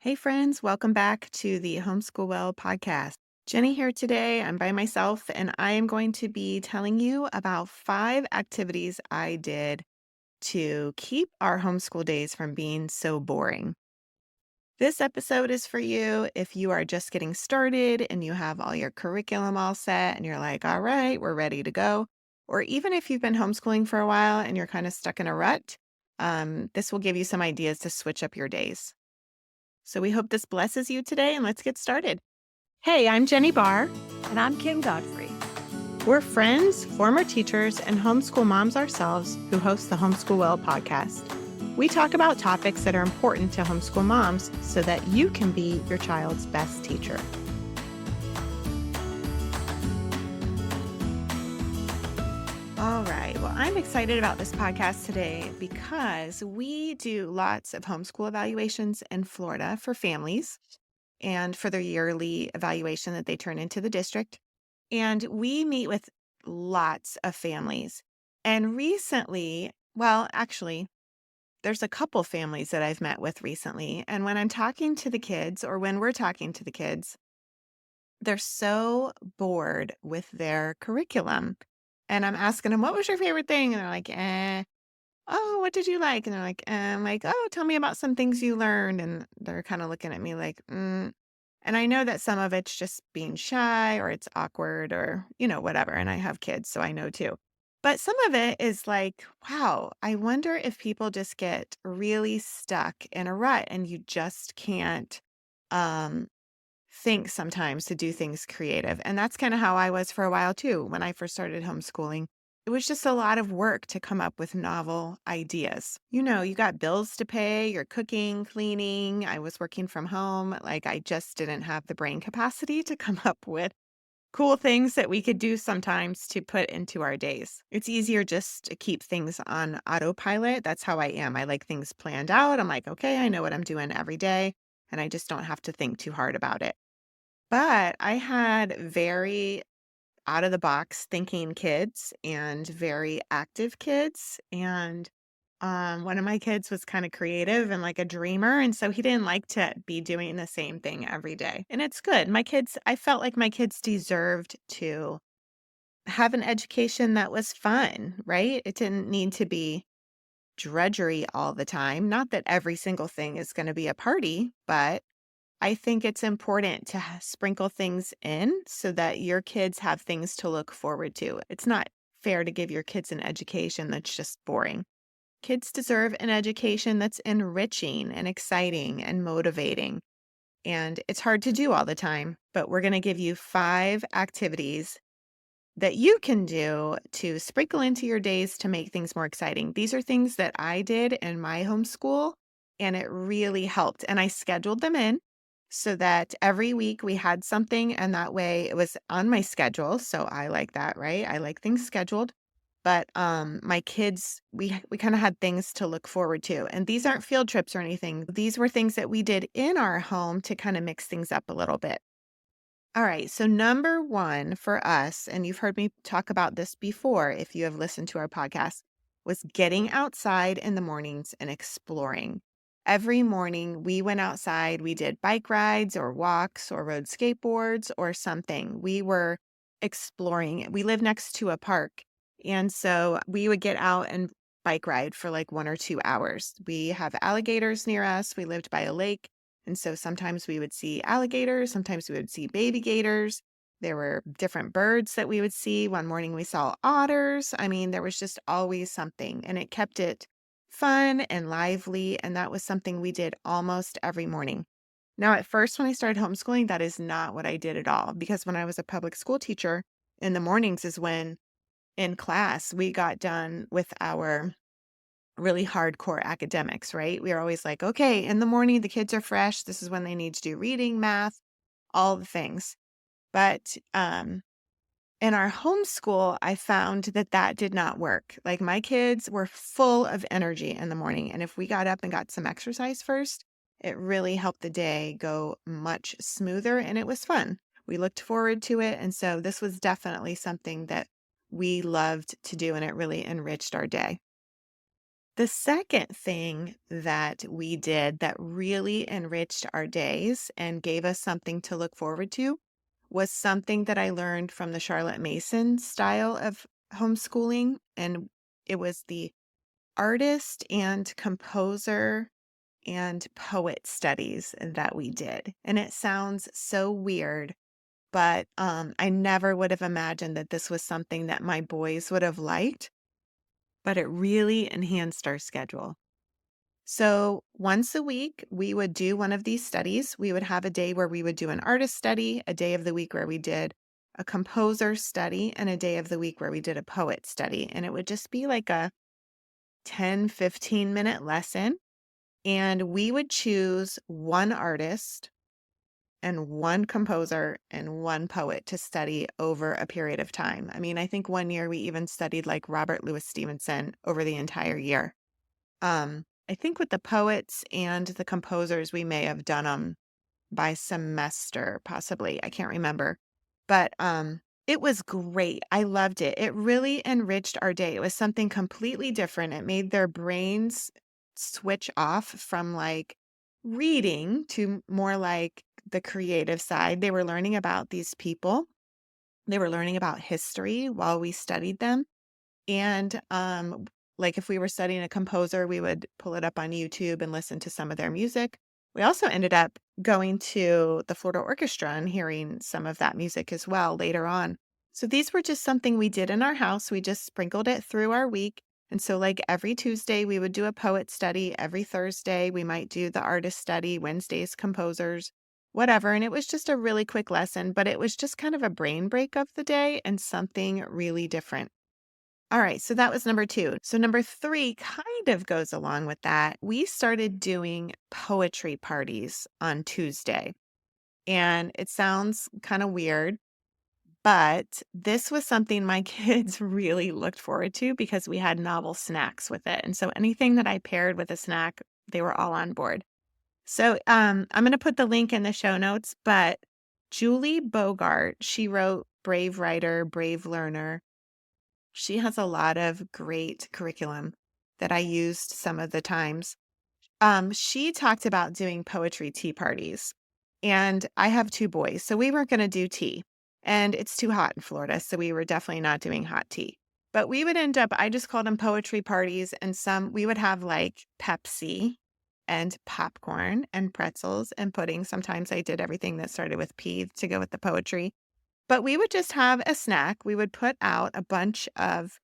Hey, friends, welcome back to the Homeschool Well podcast. Jenny here today. I'm by myself, and I am going to be telling you about 5 activities I did to keep our homeschool days from being so boring. This episode is for you if you are just getting started and you have all your curriculum all set and you're like, all right, we're ready to go. Or even if you've been homeschooling for a while and you're kind of stuck in a rut, this will give you some ideas to switch up your days. So we hope this blesses you today, and let's get started. Hey, I'm Jenny Barr. And I'm Kim Godfrey. We're friends, former teachers, and homeschool moms ourselves who host the Homeschool Well podcast. We talk about topics that are important to homeschool moms so that you can be your child's best teacher. All right. Well, I'm excited about this podcast today because we do lots of homeschool evaluations in Florida for families and for their yearly evaluation that they turn into the district. And we meet with lots of families. And recently, well, actually, there's a couple families that I've met with recently. And when I'm talking to the kids, or when we're talking to the kids, they're so bored with their curriculum. And I'm asking them, what was your favorite thing? And they're like, oh, what did you like? And they're like, I'm like, oh, tell me about some things you learned. And they're kind of looking at me like, And I know that some of it's just being shy or it's awkward or, whatever. And I have kids, so I know too. But some of it is like, wow, I wonder if people just get really stuck in a rut and you just can't um, think sometimes to do things creative. And that's kind of how I was for a while too when I first started homeschooling. It was just a lot of work to come up with novel ideas. You got bills to pay, you're cooking, cleaning. I was working from home. Like I just didn't have the brain capacity to come up with cool things that we could do sometimes to put into our days. It's easier just to keep things on autopilot. That's how I am. I like things planned out. I'm like, okay, I know what I'm doing every day, and I just don't have to think too hard about it. But I had very out of the box thinking kids and very active kids. And one of my kids was kind of creative and like a dreamer. And so he didn't like to be doing the same thing every day. And it's good. I felt like my kids deserved to have an education that was fun, right? It didn't need to be drudgery all the time. Not that every single thing is going to be a party, but I think it's important to sprinkle things in so that your kids have things to look forward to. It's not fair to give your kids an education that's just boring. Kids deserve an education that's enriching and exciting and motivating. And it's hard to do all the time, but we're going to give you 5 activities that you can do to sprinkle into your days to make things more exciting. These are things that I did in my homeschool, and it really helped. And I scheduled them in so that every week we had something, and that way it was on my schedule. So I like that, right? I like things scheduled. But my kids, we kind of had things to look forward to. And these aren't field trips or anything. These were things that we did in our home to kind of mix things up a little bit. All right. So, number one for us, and you've heard me talk about this before if you have listened to our podcast, was getting outside in the mornings and exploring. Every morning we went outside, we did bike rides or walks or rode skateboards or something. We were exploring. We live next to a park. And so we would get out and bike ride for like 1 or 2 hours. We have alligators near us. We lived by a lake. And so sometimes we would see alligators, sometimes we would see baby gators. There were different birds that we would see. One morning we saw otters. I mean, there was just always something, and it kept it fun and lively. And that was something we did almost every morning. Now, at first, when I started homeschooling, that is not what I did at all, because when I was a public school teacher, in the mornings is when in class we got done with our really hardcore academics, right? We are always like, okay, in the morning, the kids are fresh. This is when they need to do reading, math, all the things. But in our homeschool, I found that that did not work. Like my kids were full of energy in the morning. And if we got up and got some exercise first, it really helped the day go much smoother and it was fun. We looked forward to it. And so this was definitely something that we loved to do and it really enriched our day. The second thing that we did that really enriched our days and gave us something to look forward to was something that I learned from the Charlotte Mason style of homeschooling. And it was the artist and composer and poet studies that we did. And it sounds so weird, but I never would have imagined that this was something that my boys would have liked, but it really enhanced our schedule. So once a week, we would do one of these studies. We would have a day where we would do an artist study, a day of the week where we did a composer study, and a day of the week where we did a poet study. And it would just be like a 10-15 minute lesson. And we would choose one artist and one composer and one poet to study over a period of time. I mean, I think one year we even studied like Robert Louis Stevenson over the entire year. I think with the poets and the composers, we may have done them by semester, possibly. I can't remember. But it was great. I loved it. It really enriched our day. It was something completely different. It made their brains switch off from like reading to more like the creative side. They were learning about these people. They were learning about history while we studied them. And, like, if we were studying a composer, we would pull it up on YouTube and listen to some of their music. We also ended up going to the Florida Orchestra and hearing some of that music as well later on. So these were just something we did in our house. We just sprinkled it through our week. And so, like, every Tuesday, we would do a poet study. Every Thursday, we might do the artist study. Wednesdays, composers, whatever. And it was just a really quick lesson, but it was just kind of a brain break of the day and something really different. All right, so that was number 2. So number 3 kind of goes along with that. We started doing poetry parties on Tuesday, and it sounds kind of weird, but this was something my kids really looked forward to because we had novel snacks with it. And so anything that I paired with a snack, they were all on board. So I'm going to put the link in the show notes, but Julie Bogart, she wrote Brave Writer, Brave Learner. She has a lot of great curriculum that I used some of the times. She talked about doing poetry tea parties, and I have 2 boys, so we weren't gonna do tea, and it's too hot in Florida, so we were definitely not doing hot tea. But we would end up I just called them poetry parties, and we would have, like, Pepsi and popcorn and pretzels and pudding. Sometimes I did everything that started with P to go with the poetry. But we would just have a snack. We would put out a bunch of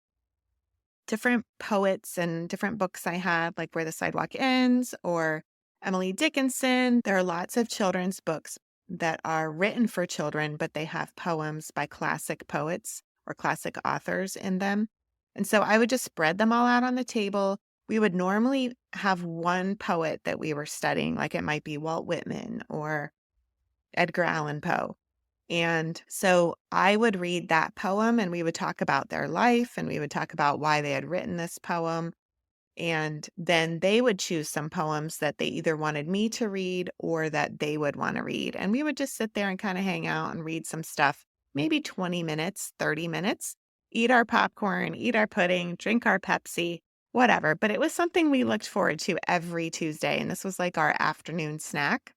different poets and different books I had, like Where the Sidewalk Ends or Emily Dickinson. There are lots of children's books that are written for children, but they have poems by classic poets or classic authors in them. And so I would just spread them all out on the table. We would normally have one poet that we were studying, like it might be Walt Whitman or Edgar Allan Poe. And so I would read that poem and we would talk about their life and we would talk about why they had written this poem. And then they would choose some poems that they either wanted me to read or that they would want to read. And we would just sit there and kind of hang out and read some stuff, maybe 20 minutes, 30 minutes, eat our popcorn, eat our pudding, drink our Pepsi, whatever. But it was something we looked forward to every Tuesday. And this was like our afternoon snack.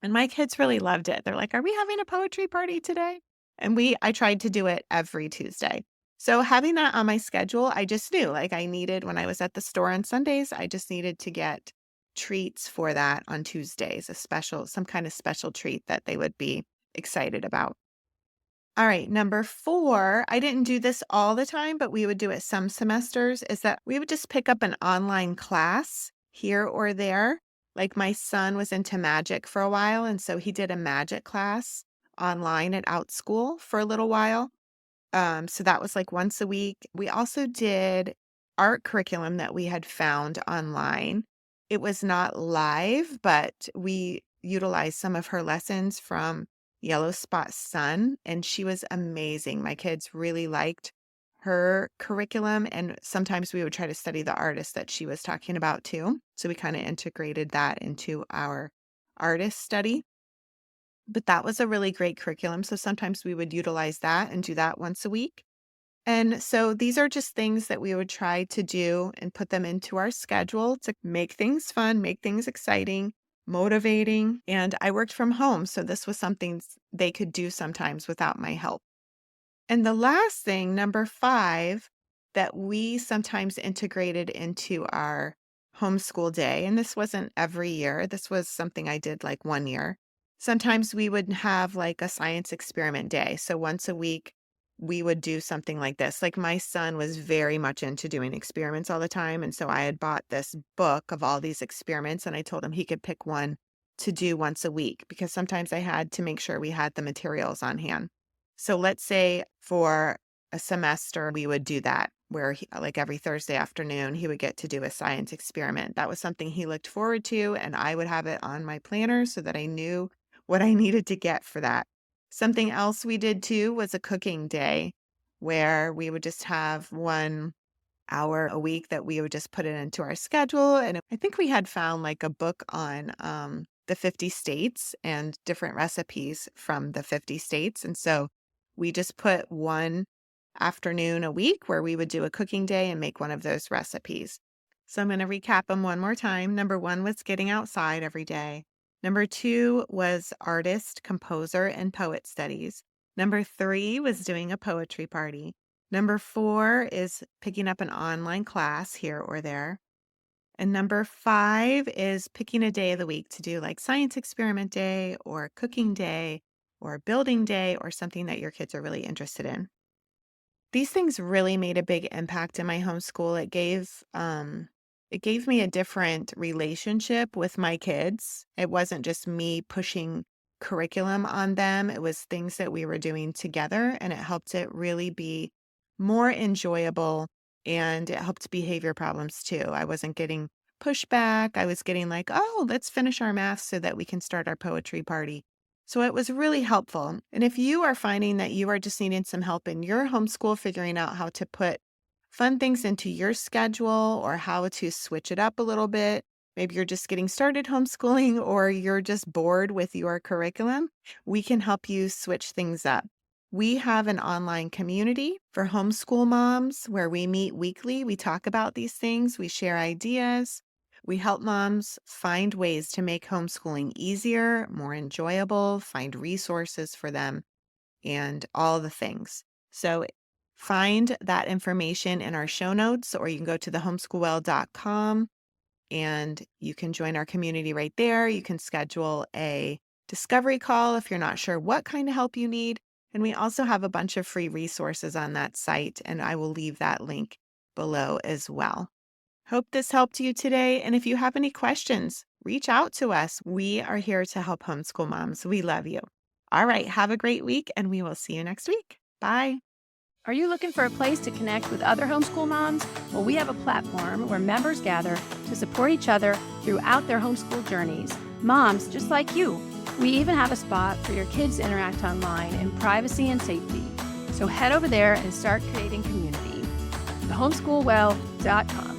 And my kids really loved it. They're like, "Are we having a poetry party today?" And I tried to do it every Tuesday. So having that on my schedule, I just knew like I needed when I was at the store on Sundays, I just needed to get treats for that on Tuesdays, some kind of special treat that they would be excited about. All right, number 4, I didn't do this all the time, but we would do it some semesters, is that we would just pick up an online class here or there. Like my son was into magic for a while, and so he did a magic class online at Outschool for a little while. So that was like once a week. We also did art curriculum that we had found online. It was not live, but we utilized some of her lessons from Yellow Spot Sun, and she was amazing. My kids really liked her curriculum, and sometimes we would try to study the artist that she was talking about too. So we kind of integrated that into our artist study. But that was a really great curriculum, so sometimes we would utilize that and do that once a week. And so these are just things that we would try to do and put them into our schedule to make things fun, make things exciting, motivating. And I worked from home, so this was something they could do sometimes without my help. And the last thing, number 5, that we sometimes integrated into our homeschool day, and this wasn't every year, this was something I did like one year. Sometimes we would have like a science experiment day. So once a week, we would do something like this. Like my son was very much into doing experiments all the time. And so I had bought this book of all these experiments, and I told him he could pick one to do once a week because sometimes I had to make sure we had the materials on hand. So let's say for a semester, we would do that where like every Thursday afternoon, he would get to do a science experiment. That was something he looked forward to, and I would have it on my planner so that I knew what I needed to get for that. Something else we did too was a cooking day where we would just have 1 hour a week that we would just put it into our schedule. And I think we had found like a book on the 50 states and different recipes from the 50 states. And so we just put one afternoon a week where we would do a cooking day and make one of those recipes. So I'm going to recap them one more time. Number 1 was getting outside every day. Number 2 was artist, composer, and poet studies. Number 3 was doing a poetry party. Number 4 is picking up an online class here or there. And number 5 is picking a day of the week to do like science experiment day or cooking day or building day or something that your kids are really interested in. These things really made a big impact in my homeschool. It gave me a different relationship with my kids. It wasn't just me pushing curriculum on them. It was things that we were doing together, and it helped it really be more enjoyable, and it helped behavior problems too. I wasn't getting pushback. I was getting like, "Oh, let's finish our math so that we can start our poetry party." So it was really helpful. And if you are finding that you are just needing some help in your homeschool, figuring out how to put fun things into your schedule or how to switch it up a little bit, maybe you're just getting started homeschooling or you're just bored with your curriculum, we can help you switch things up. We have an online community for homeschool moms where we meet weekly. We talk about these things, we share ideas. We help moms find ways to make homeschooling easier, more enjoyable, find resources for them, and all the things. So find that information in our show notes, or you can go to thehomeschoolwell.com and you can join our community right there. You can schedule a discovery call if you're not sure what kind of help you need. And we also have a bunch of free resources on that site, and I will leave that link below as well. Hope this helped you today. And if you have any questions, reach out to us. We are here to help homeschool moms. We love you. All right. Have a great week, and we will see you next week. Bye. Are you looking for a place to connect with other homeschool moms? Well, we have a platform where members gather to support each other throughout their homeschool journeys. Moms just like you. We even have a spot for your kids to interact online in privacy and safety. So head over there and start creating community. Thehomeschoolwell.com.